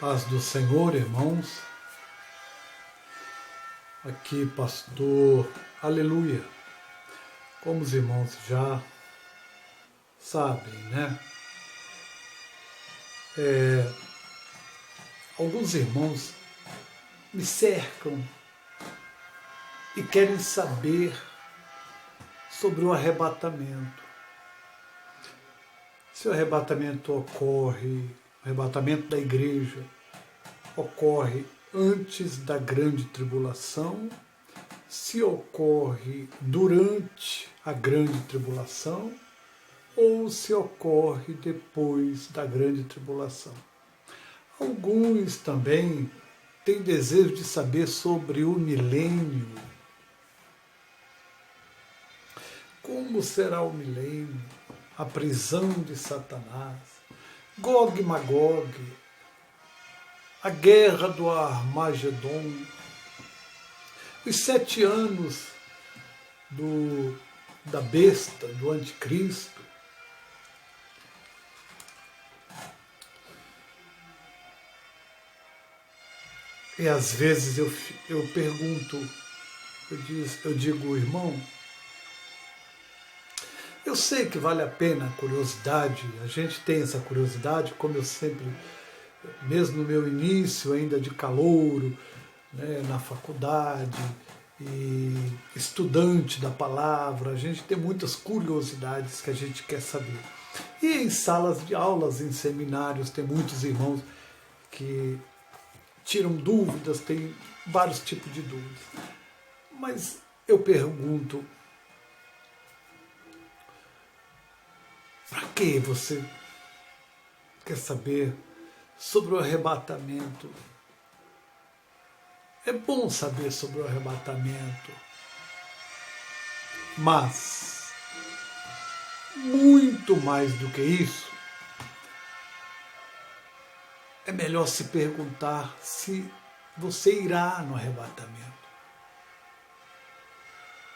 Paz do Senhor, irmãos. Aqui, pastor Aleluia. Como os irmãos já sabem, né? Alguns irmãos me cercam e querem saber sobre o arrebatamento. Se o arrebatamento ocorre, o arrebatamento da igreja ocorre antes da grande tribulação, se ocorre durante a grande tribulação ou se ocorre depois da grande tribulação. Alguns também têm desejo de saber sobre o milênio. Como será o milênio? A prisão de Satanás, Gog e Magog, a guerra do Armagedon, os 7 anos da besta, do anticristo. E às vezes eu pergunto, eu digo, irmão, eu sei que vale a pena a curiosidade, a gente tem essa curiosidade, como eu sempre, mesmo no meu início ainda de calouro, né, na faculdade, e estudante da palavra, a gente tem muitas curiosidades que a gente quer saber. E em salas de aulas, em seminários, tem muitos irmãos que tiram dúvidas, tem vários tipos de dúvidas. Mas eu pergunto, para que você quer saber sobre o arrebatamento? É bom saber sobre o arrebatamento, mas muito mais do que isso, é melhor se perguntar se você irá no arrebatamento.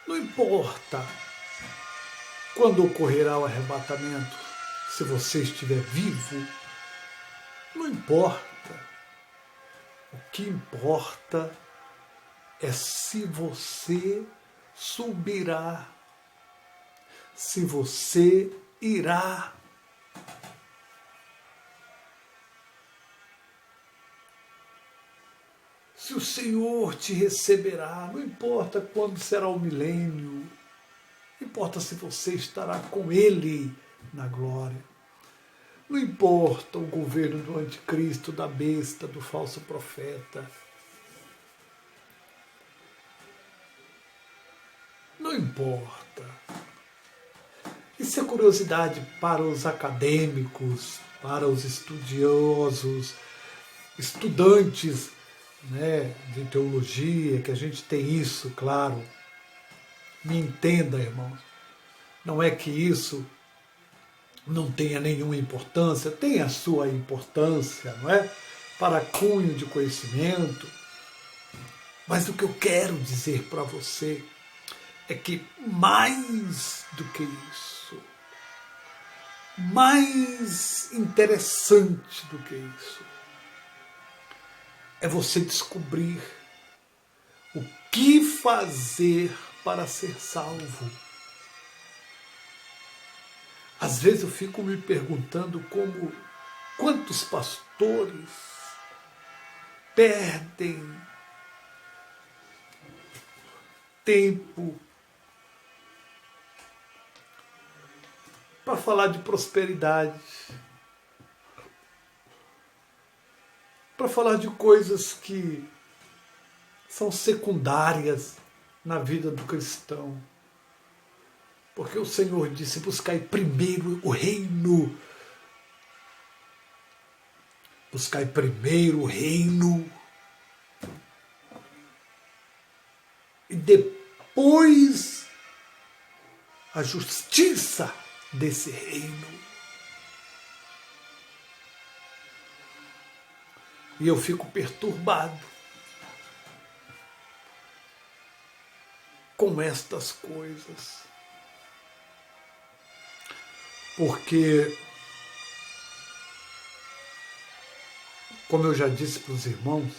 Não importa quando ocorrerá o arrebatamento, se você estiver vivo, não importa. O que importa é se você subirá, se você irá. Se o Senhor te receberá, não importa quando será o milênio, não importa se você estará com Ele na glória. Não importa o governo do anticristo, da besta, do falso profeta. Não importa. Isso é curiosidade para os acadêmicos, para os estudiosos, estudantes, né, de teologia, que a gente tem isso, claro. Me entenda, irmãos. Não é que isso não tenha nenhuma importância, tem a sua importância, não é? Para cunho de conhecimento. Mas o que eu quero dizer para você é que mais do que isso, mais interessante do que isso, é você descobrir o que fazer para ser salvo. Às vezes eu fico me perguntando quantos pastores perdem tempo para falar de prosperidade, para falar de coisas que são secundárias na vida do cristão. Porque o Senhor disse, buscai primeiro o reino. Buscai primeiro o reino. E depois a justiça desse reino. E eu fico perturbado com estas coisas. Porque Como eu já disse para os irmãos,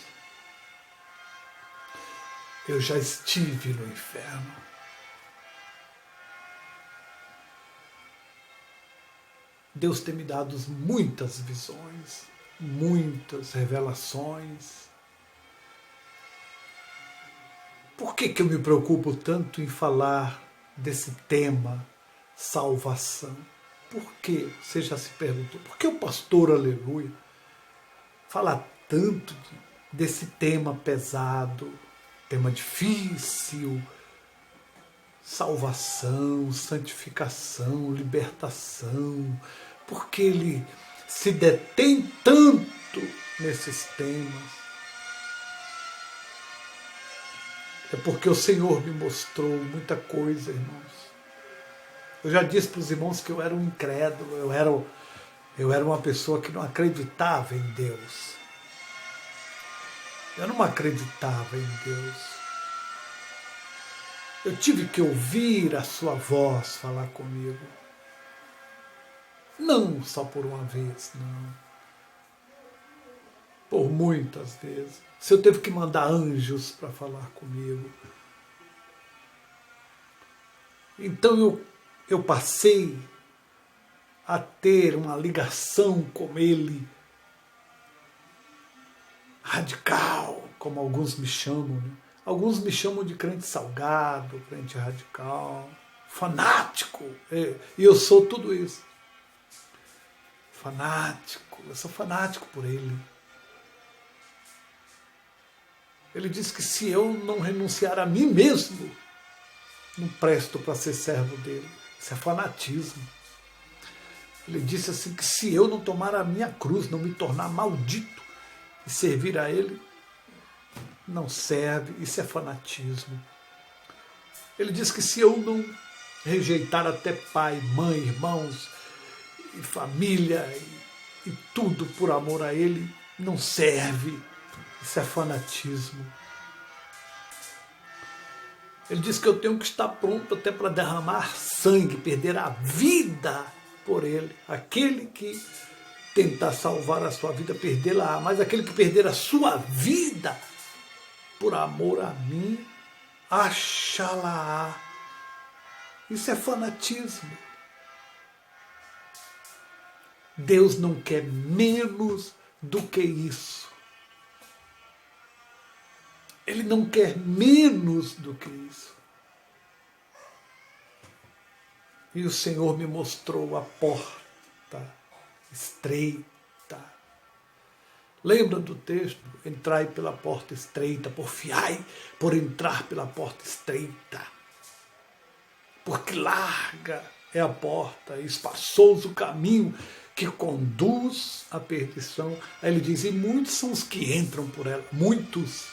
eu já estive no inferno. Deus tem me dado muitas visões, muitas revelações. Por que eu me preocupo tanto em falar desse tema, salvação? Por que? Você já se perguntou. Por que o pastor Aleluia fala tanto desse tema pesado, tema difícil, salvação, santificação, libertação? Por que ele se detém tanto nesses temas? É porque o Senhor me mostrou muita coisa, irmãos. Eu já disse para os irmãos que eu era um incrédulo, eu era uma pessoa que não acreditava em Deus. Eu não acreditava em Deus. Eu tive que ouvir a sua voz falar comigo. Não só por uma vez, não. Por muitas vezes. O Senhor teve que mandar anjos para falar comigo. Então eu passei a ter uma ligação com Ele radical, como alguns me chamam. Né? Alguns me chamam de crente salgado, crente radical, fanático. E eu sou tudo isso. Fanático, eu sou fanático por Ele. Ele diz que se eu não renunciar a mim mesmo, não presto para ser servo dele. Isso é fanatismo. Ele disse assim que se eu não tomar a minha cruz, não me tornar maldito e servir a ele, não serve. Isso é fanatismo. Ele diz que se eu não rejeitar até pai, mãe, irmãos, e família e tudo por amor a ele, não serve. Isso é fanatismo. Ele diz que eu tenho que estar pronto até para derramar sangue, perder a vida por ele. Aquele que tentar salvar a sua vida, perdê-la, mas aquele que perder a sua vida por amor a mim, achá-la. Isso é fanatismo. Deus não quer menos do que isso. Ele não quer menos do que isso. E o Senhor me mostrou a porta estreita. Lembra do texto? Entrai pela porta estreita, porfiai por entrar pela porta estreita. Porque larga é a porta, espaçoso o caminho que conduz à perdição. Aí ele diz, e muitos são os que entram por ela, muitos.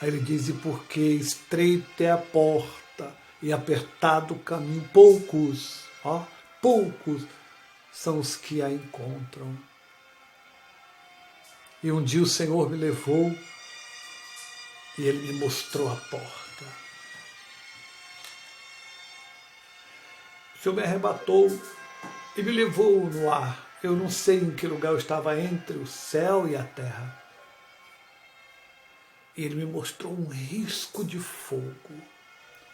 Aí ele diz, e porque estreita é a porta e apertado o caminho, poucos são os que a encontram. E um dia o Senhor me levou e Ele me mostrou a porta. O Senhor me arrebatou e me levou no ar. Eu não sei em que lugar eu estava entre o céu e a terra. E Ele me mostrou um risco de fogo.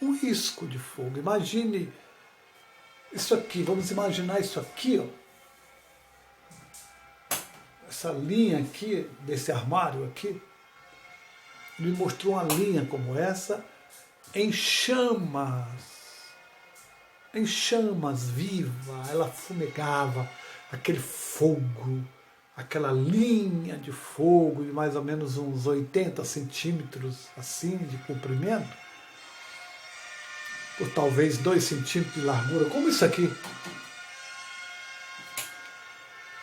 Um risco de fogo. Imagine isso aqui, vamos imaginar isso aqui, ó. Essa linha aqui, desse armário aqui. Ele me mostrou uma linha como essa, em chamas viva, ela fumegava, aquele fogo, aquela linha de fogo de mais ou menos uns 80 centímetros assim de comprimento, por talvez 2 centímetros de largura, como isso aqui.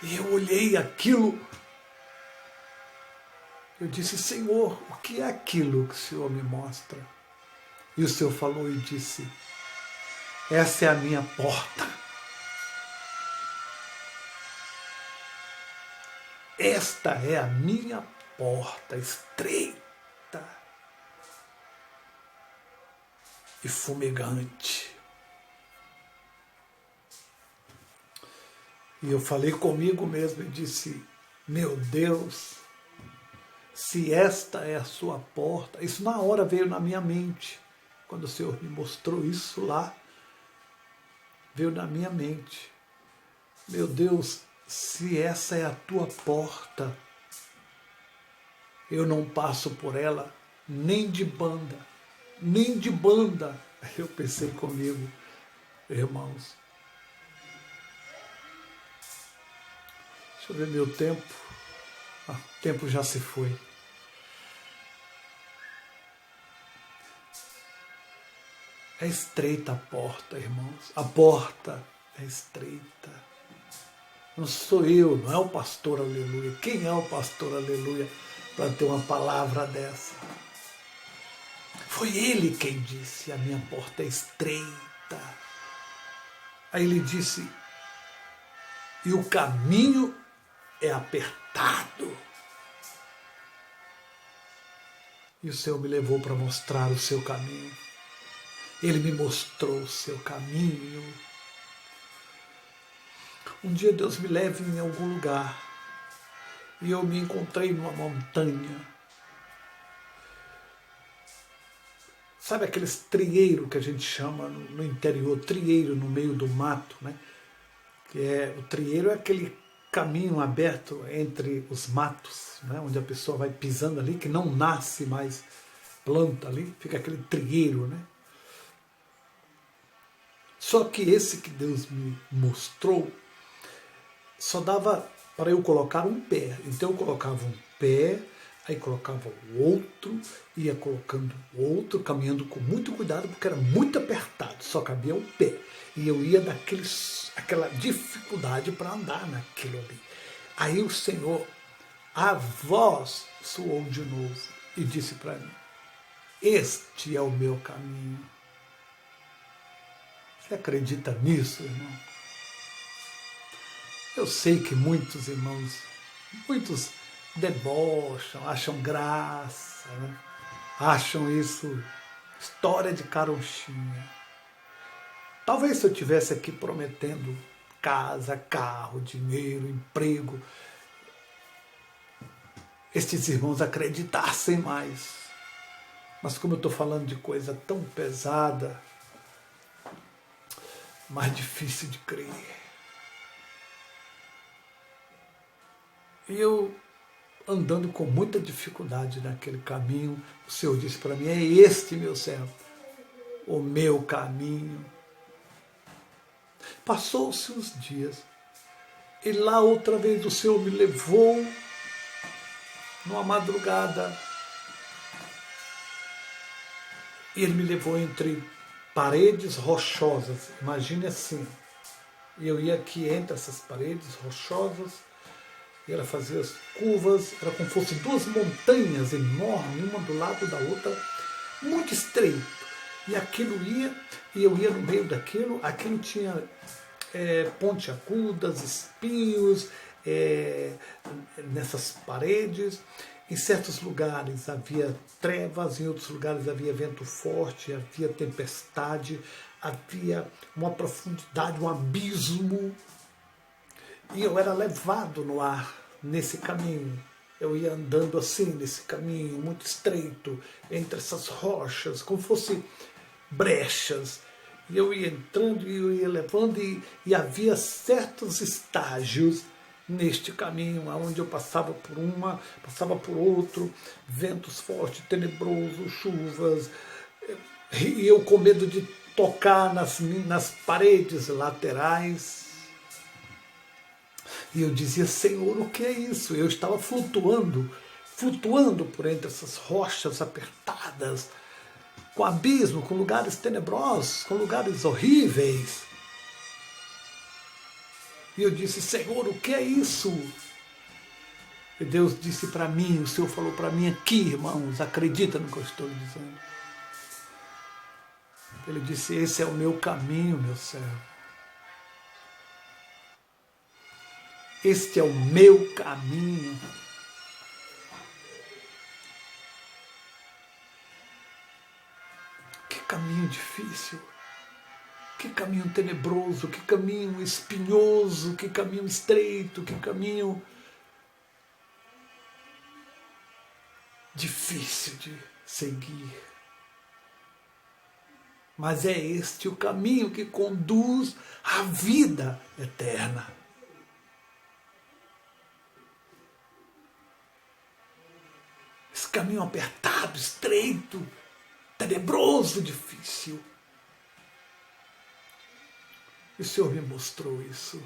E eu olhei aquilo, eu disse, Senhor, o que é aquilo que o Senhor me mostra? E o Senhor falou e disse, essa é a minha porta. Esta é a minha porta estreita e fumegante. E eu falei comigo mesmo e disse, meu Deus, se esta é a sua porta, isso na hora veio na minha mente, quando o Senhor me mostrou isso lá, veio na minha mente, meu Deus, se essa é a tua porta, eu não passo por ela nem de banda, nem de banda. Eu pensei comigo, irmãos, deixa eu ver meu tempo, o tempo já se foi. É estreita a porta, irmãos. A porta é estreita. Não sou eu, não é o pastor Aleluia. Quem é o pastor Aleluia para ter uma palavra dessa? Foi ele quem disse, a minha porta é estreita. Aí ele disse, e o caminho é apertado. E o Senhor me levou para mostrar o seu caminho. Ele me mostrou o seu caminho. Um dia Deus me leva em algum lugar e eu me encontrei numa montanha. Sabe aqueles trieiros que a gente chama no interior, trieiro no meio do mato, né? O trieiro é aquele caminho aberto entre os matos, né? Onde a pessoa vai pisando ali, que não nasce mais planta ali, fica aquele trieiro, né? Só que esse que Deus me mostrou só dava para eu colocar um pé. Então eu colocava um pé, aí colocava o outro, ia colocando o outro, caminhando com muito cuidado, porque era muito apertado, só cabia um pé. E eu ia aquela dificuldade para andar naquilo ali. Aí o Senhor, a voz soou de novo e disse para mim, este é o meu caminho. Você acredita nisso, irmão? Eu sei que muitos irmãos, muitos debocham, acham graça, né? Acham isso história de caronchinha. Talvez se eu estivesse aqui prometendo casa, carro, dinheiro, emprego, estes irmãos acreditassem mais. Mas como eu estou falando de coisa tão pesada, mais difícil de crer. E eu, andando com muita dificuldade naquele caminho, o Senhor disse para mim, é este, meu servo, o meu caminho. Passou-se os dias, e lá outra vez o Senhor me levou, numa madrugada, e Ele me levou entre paredes rochosas, imagine assim, e eu ia aqui entre essas paredes rochosas, e ela fazia as curvas, era como se fossem duas montanhas enormes, uma do lado da outra, muito estreito. E aquilo ia, e eu ia no meio daquilo, aquilo tinha pontiagudas, espinhos nessas paredes. Em certos lugares havia trevas, em outros lugares havia vento forte, havia tempestade, havia uma profundidade, um abismo. E eu era levado no ar, nesse caminho. Eu ia andando assim, nesse caminho muito estreito, entre essas rochas, como fosse brechas. E eu ia entrando e eu ia levando, e havia certos estágios neste caminho, onde eu passava por uma, passava por outro, ventos fortes, tenebrosos, chuvas, e eu com medo de tocar nas paredes laterais. E eu dizia, Senhor, o que é isso? Eu estava flutuando por entre essas rochas apertadas, com abismo, com lugares tenebrosos, com lugares horríveis. E eu disse, Senhor, o que é isso? E Deus disse para mim, o Senhor falou para mim aqui, irmãos, acredita no que eu estou dizendo. Ele disse, esse é o meu caminho, meu servo. Este é o meu caminho. Que caminho difícil. Que caminho tenebroso, que caminho espinhoso, que caminho estreito, que caminho difícil de seguir. Mas é este o caminho que conduz à vida eterna. Esse caminho apertado, estreito, tenebroso, difícil. E o Senhor me mostrou isso.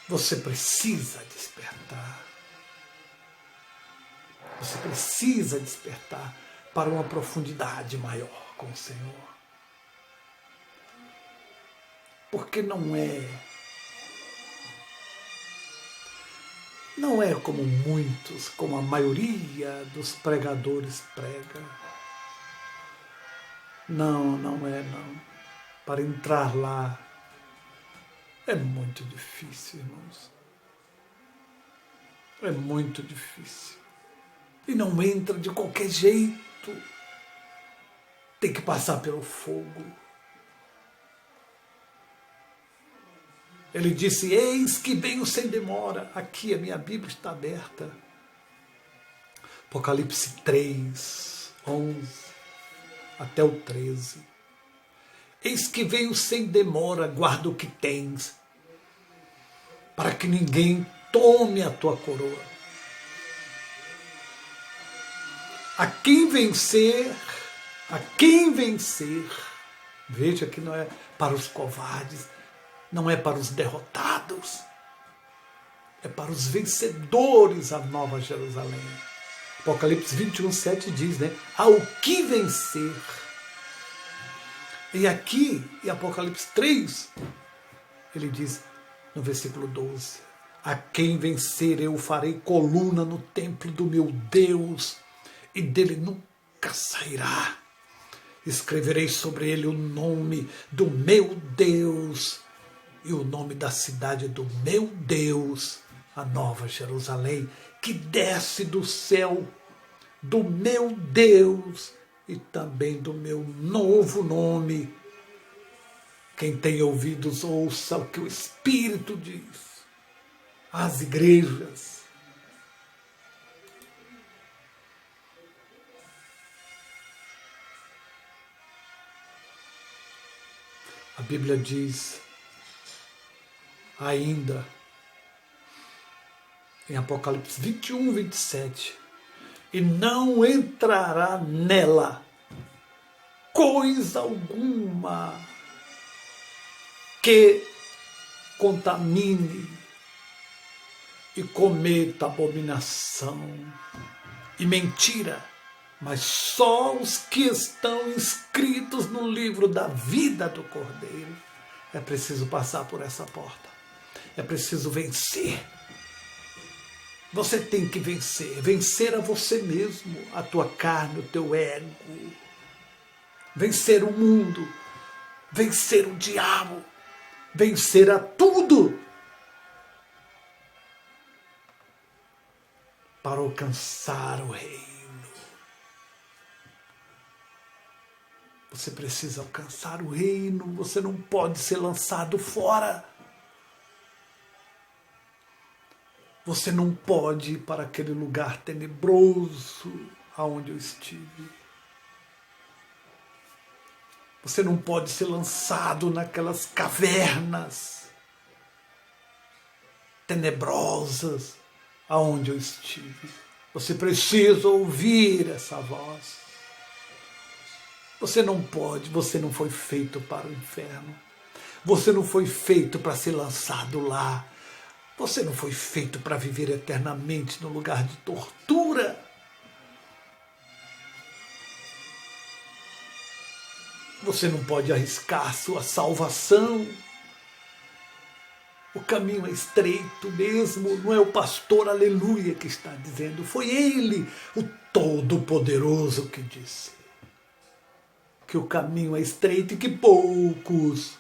Você precisa despertar. Você precisa despertar para uma profundidade maior com o Senhor. Porque não é como muitos, como a maioria dos pregadores prega. Não é não. Para entrar lá é muito difícil, irmãos. É muito difícil. E não entra de qualquer jeito. Tem que passar pelo fogo. Ele disse, eis que venho sem demora. Aqui a minha Bíblia está aberta. Apocalipse 3, 11 até o 13. Eis que venho sem demora, guarda o que tens, para que ninguém tome a tua coroa. A quem vencer, veja que não é para os covardes, não é para os derrotados, é para os vencedores a Nova Jerusalém. Apocalipse 21, 7 diz, ao que vencer. E aqui, em Apocalipse 3, ele diz, no versículo 12, a quem vencer eu farei coluna no templo do meu Deus, e dele nunca sairá. Escreverei sobre ele o nome do meu Deus, e o nome da cidade do meu Deus, a Nova Jerusalém, que desce do céu, do meu Deus, e também do meu novo nome. Quem tem ouvidos, ouça o que o Espírito diz às igrejas. A Bíblia diz ainda, em Apocalipse 21, 27, e não entrará nela coisa alguma que contamine e cometa abominação e mentira, mas só os que estão inscritos no livro da vida do Cordeiro. É preciso passar por essa porta. É preciso vencer. Você tem que vencer a você mesmo, a tua carne, o teu ego, vencer o mundo, vencer o diabo, vencer a tudo, para alcançar o reino. Você precisa alcançar o reino, você não pode ser lançado fora. Você não pode ir para aquele lugar tenebroso aonde eu estive. Você não pode ser lançado naquelas cavernas tenebrosas aonde eu estive. Você precisa ouvir essa voz. Você não pode, você não foi feito para o inferno. Você não foi feito para ser lançado lá. Você não foi feito para viver eternamente no lugar de tortura. Você não pode arriscar sua salvação. O caminho é estreito mesmo, não é o pastor Aleluia que está dizendo, foi ele, o Todo-Poderoso, que disse que o caminho é estreito e que poucos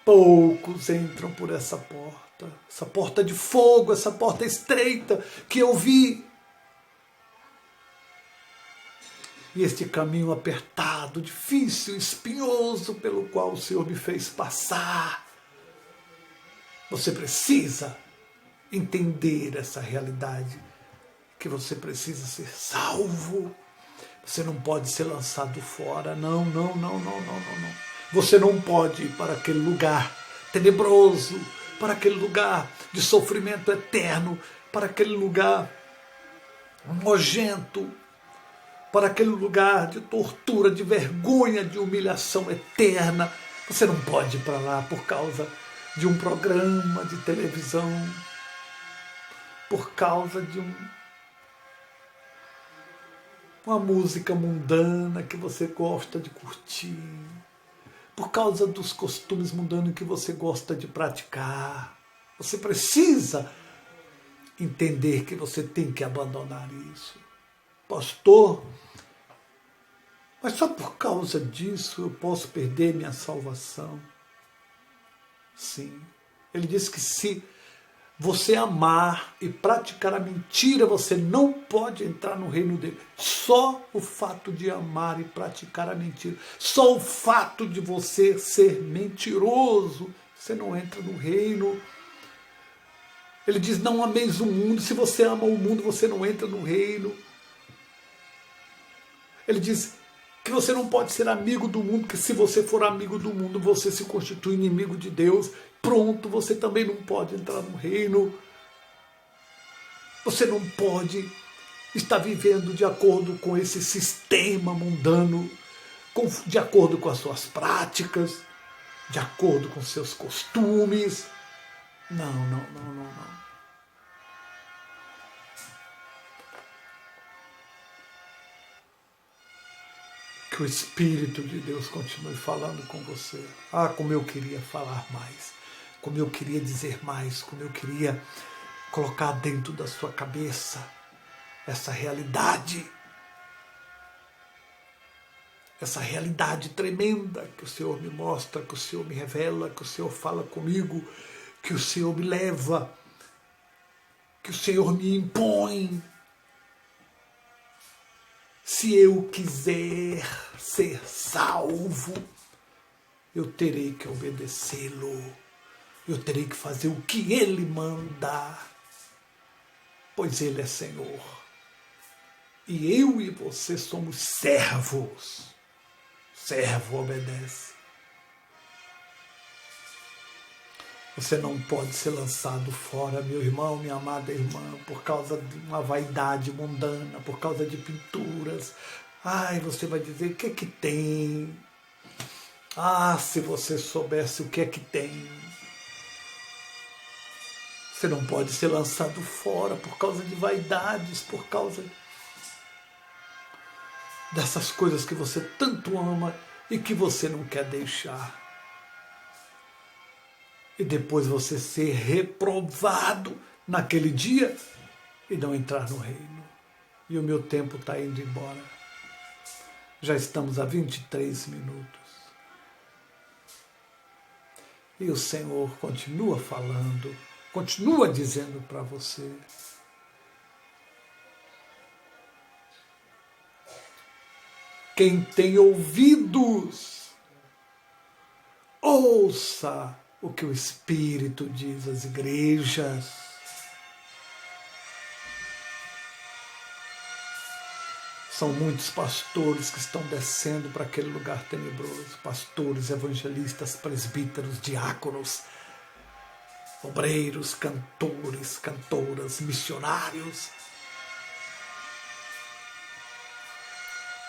Poucos entram por essa porta de fogo, essa porta estreita que eu vi. E este caminho apertado, difícil, espinhoso, pelo qual o Senhor me fez passar. Você precisa entender essa realidade, que você precisa ser salvo. Você não pode ser lançado fora, não. Você não pode ir para aquele lugar tenebroso, para aquele lugar de sofrimento eterno, para aquele lugar nojento, para aquele lugar de tortura, de vergonha, de humilhação eterna. Você não pode ir para lá por causa de um programa de televisão, por causa de uma música mundana que você gosta de curtir, por causa dos costumes mundanos que você gosta de praticar. Você precisa entender que você tem que abandonar isso. Pastor, mas só por causa disso eu posso perder minha salvação? Sim. Ele disse que se você amar e praticar a mentira, você não pode entrar no reino dele. Só o fato de amar e praticar a mentira, só o fato de você ser mentiroso, você não entra no reino. Ele diz, não ameis o mundo. Se você ama o mundo, você não entra no reino. Ele diz que você não pode ser amigo do mundo, porque se você for amigo do mundo, você se constitui inimigo de Deus. Pronto, você também não pode entrar no reino. Você não pode estar vivendo de acordo com esse sistema mundano, de acordo com as suas práticas, de acordo com seus costumes. Não. Que o Espírito de Deus continue falando com você. Ah, como eu queria falar mais, como eu queria dizer mais, como eu queria colocar dentro da sua cabeça essa realidade tremenda que o Senhor me mostra, que o Senhor me revela, que o Senhor fala comigo, que o Senhor me leva, que o Senhor me impõe. Se eu quiser ser salvo, eu terei que obedecê-lo. Eu terei que fazer o que Ele manda, pois Ele é Senhor. E eu e você somos servos. Servo obedece. Você não pode ser lançado fora, meu irmão, minha amada irmã, por causa de uma vaidade mundana, por causa de pinturas. Ai, você vai dizer, o que é que tem? Ah, se você soubesse o que é que tem. Você não pode ser lançado fora por causa de vaidades, por causa dessas coisas que você tanto ama e que você não quer deixar. E depois você ser reprovado naquele dia e não entrar no reino. E o meu tempo está indo embora. Já estamos a 23 minutos. E o Senhor continua falando, continua dizendo para você. Quem tem ouvidos, ouça o que o Espírito diz às igrejas. São muitos pastores que estão descendo para aquele lugar tenebroso. Pastores, evangelistas, presbíteros, diáconos, obreiros, cantores, cantoras, missionários.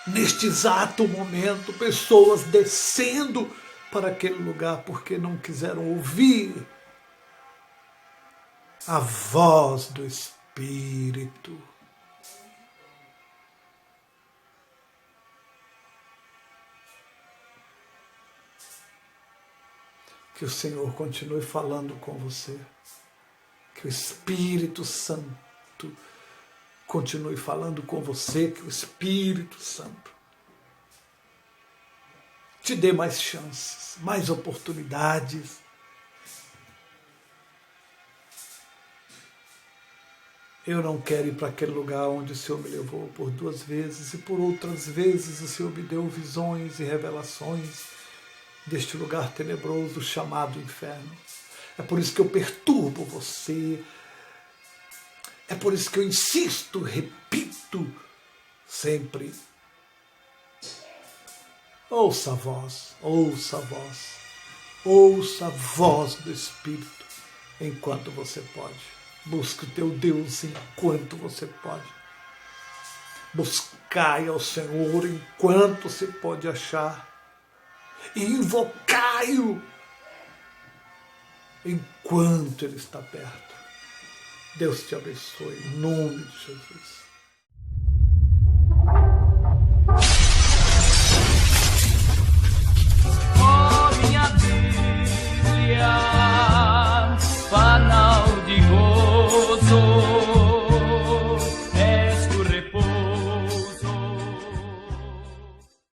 Neste exato momento, pessoas descendo para aquele lugar porque não quiseram ouvir a voz do Espírito. Que o Senhor continue falando com você. Que o Espírito Santo continue falando com você. Que o Espírito Santo te dê mais chances, mais oportunidades. Eu não quero ir para aquele lugar onde o Senhor me levou por 2 vezes e por outras vezes o Senhor me deu visões e revelações deste lugar tenebroso chamado inferno. É por isso que eu perturbo você. É por isso que eu insisto, repito sempre. Ouça a voz, ouça a voz, ouça a voz do Espírito enquanto você pode. Busque o teu Deus enquanto você pode. Buscai ao Senhor enquanto se pode achar. E invocai-o enquanto Ele está perto. Deus te abençoe, em nome de Jesus.